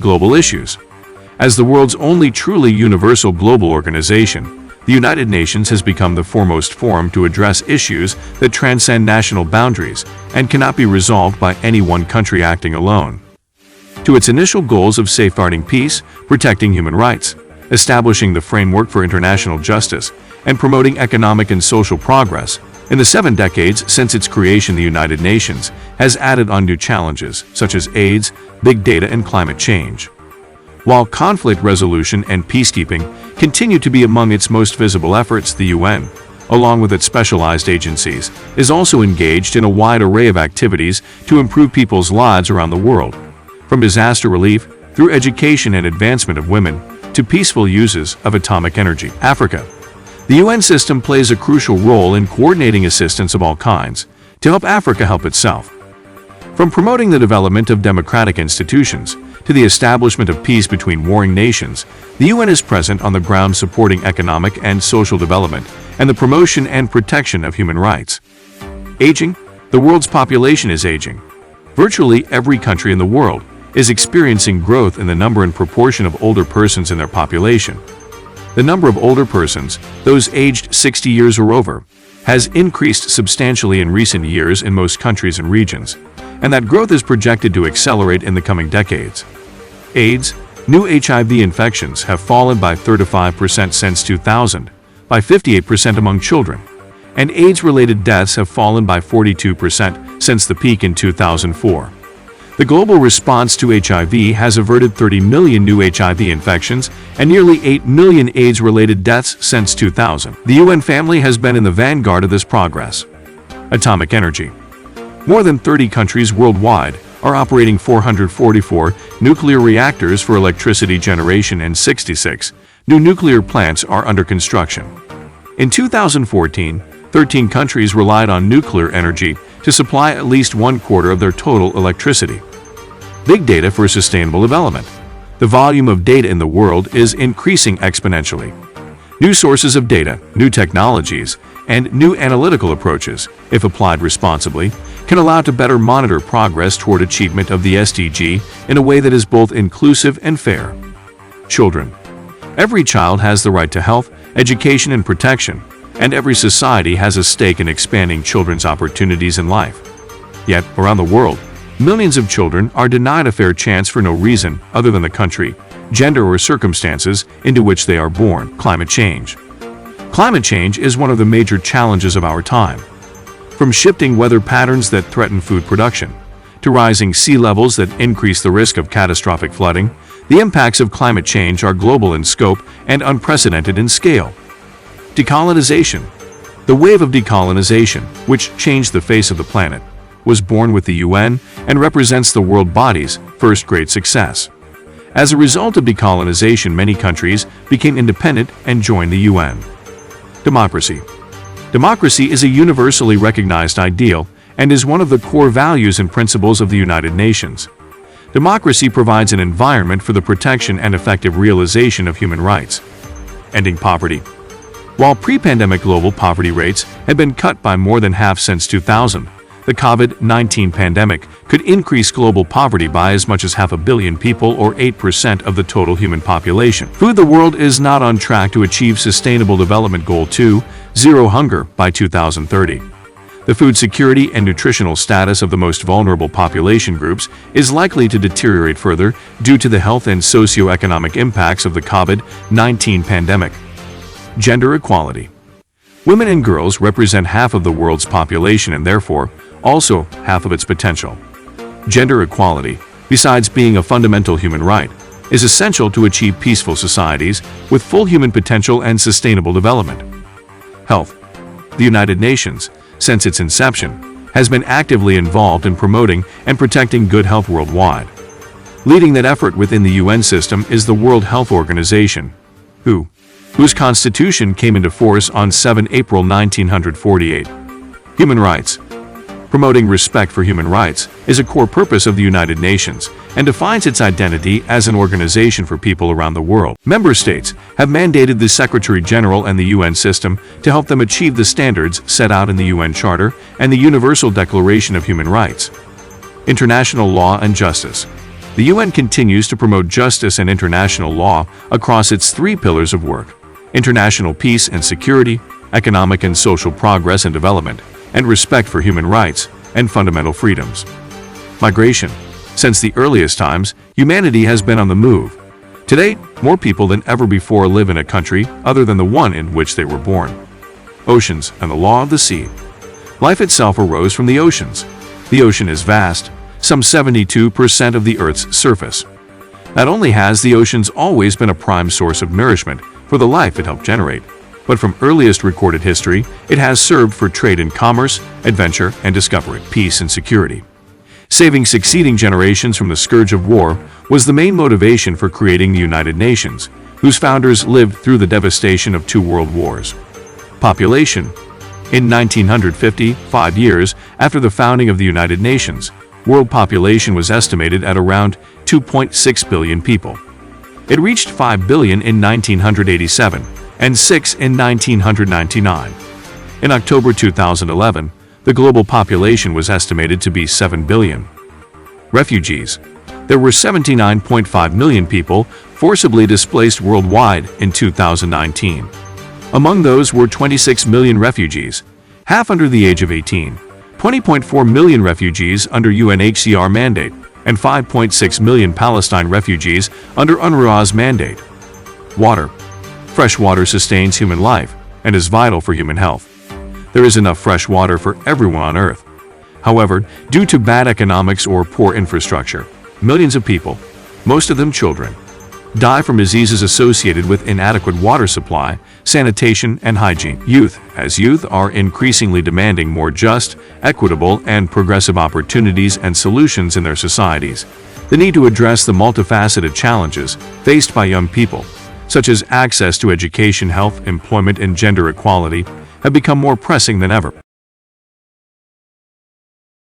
global issues. As the world's only truly universal global organization, the United Nations has become the foremost forum to address issues that transcend national boundaries and cannot be resolved by any one country acting alone. To its initial goals of safeguarding peace, protecting human rights, establishing the framework for international justice, and promoting economic and social progress, in the 7 decades since its creation, the United Nations has added on new challenges such as AIDS, big data, and climate change. While conflict resolution and peacekeeping continue to be among its most visible efforts, the UN, along with its specialized agencies, is also engaged in a wide array of activities to improve people's lives around the world, from disaster relief through education and advancement of women to peaceful uses of atomic energy. Africa. The UN system plays a crucial role in coordinating assistance of all kinds to help Africa help itself. From promoting the development of democratic institutions to the establishment of peace between warring nations, the UN is present on the ground supporting economic and social development and the promotion and protection of human rights. Aging. The world's population is aging. Virtually every country in the world is experiencing growth in the number and proportion of older persons in their population. The number of older persons, those aged 60 years or over, has increased substantially in recent years in most countries and regions, and that growth is projected to accelerate in the coming decades. AIDS. New HIV infections have fallen by 35% since 2000, by 58% among children, and AIDS-related deaths have fallen by 42% since the peak in 2004. The global response to HIV has averted 30 million new HIV infections and nearly 8 million AIDS-related deaths since 2000. The UN family has been in the vanguard of this progress. Atomic energy. More than 30 countries worldwide are operating 444 nuclear reactors for electricity generation, and 66 new nuclear plants are under construction. In 2014, 13 countries relied on nuclear energy to supply at least 1/4 of their total electricity. Big data for sustainable development. The volume of data in the world is increasing exponentially. New sources of data, new technologies, and new analytical approaches, if applied responsibly, can allow to better monitor progress toward achievement of the SDG in a way that is both inclusive and fair. Children. Every child has the right to health, education, and protection, and every society has a stake in expanding children's opportunities in life. Yet, around the world, millions of children are denied a fair chance for no reason other than the country, gender, or circumstances into which they are born. Climate change. Climate change is one of the major challenges of our time. From shifting weather patterns that threaten food production, to rising sea levels that increase the risk of catastrophic flooding, the impacts of climate change are global in scope and unprecedented in scale. Decolonization. The wave of decolonization, which changed the face of the planet, was born with the UN and represents the world body's first great success. As a result of decolonization, many countries became independent and joined the UN. Democracy. Democracy is a universally recognized ideal and is one of the core values and principles of the United Nations. Democracy provides an environment for the protection and effective realization of human rights. Ending poverty. While pre-pandemic global poverty rates had been cut by more than half since 2000, the COVID-19 pandemic could increase global poverty by as much as 500 million people, or 8% of the total human population. The world is not on track to achieve Sustainable Development Goal 2, zero hunger, by 2030. The food security and nutritional status of the most vulnerable population groups is likely to deteriorate further due to the health and socio-economic impacts of the COVID-19 pandemic. Gender equality. Women and girls represent half of the world's population and therefore also half of its potential. Gender equality, besides being a fundamental human right, is essential to achieve peaceful societies with full human potential and sustainable development. Health. The United Nations, since its inception, has been actively involved in promoting and protecting good health worldwide. Leading that effort within the UN system is the World Health Organization, whose constitution came into force on 7 April 1948. Human rights. Promoting respect for human rights is a core purpose of the United Nations and defines its identity as an organization for people around the world. Member states have mandated the Secretary General and the UN system to help them achieve the standards set out in the UN Charter and the Universal Declaration of Human Rights. International law and justice. The UN continues to promote justice and international law across its three pillars of work: international peace and security, economic and social progress and development, and respect for human rights and fundamental freedoms. Migration. Since the earliest times, humanity has been on the move. Today, more people than ever before live in a country other than the one in which they were born. Oceans and the law of the sea. Life itself arose from the oceans. The ocean is vast, some 72% of the Earth's surface. Not only has the oceans always been a prime source of nourishment for the life it helped generate, but from earliest recorded history, it has served for trade and commerce, adventure and discovery, peace and security. Saving succeeding generations from the scourge of war was the main motivation for creating the United Nations, whose founders lived through the devastation of 2 world wars. Population. In 1950, 5 years after the founding of the United Nations, world population was estimated at around 2.6 billion people. It reached 5 billion in 1987 and 6 in 1999. In October 2011, the global population was estimated to be 7 billion. Refugees. There were 79.5 million people forcibly displaced worldwide in 2019. Among those were 26 million refugees, half under the age of 18, 20.4 million refugees under UNHCR mandate, and 5.6 million Palestine refugees under UNRWA's mandate. Water. Fresh water sustains human life and is vital for human health. There is enough fresh water for everyone on Earth. However, due to bad economics or poor infrastructure, millions of people, most of them children, die from diseases associated with inadequate water supply, sanitation, and hygiene. Youth. As youth are increasingly demanding more just, equitable, and progressive opportunities and solutions in their societies, the need to address the multifaceted challenges faced by young people, such as access to education, health, employment, and gender equality, have become more pressing than ever.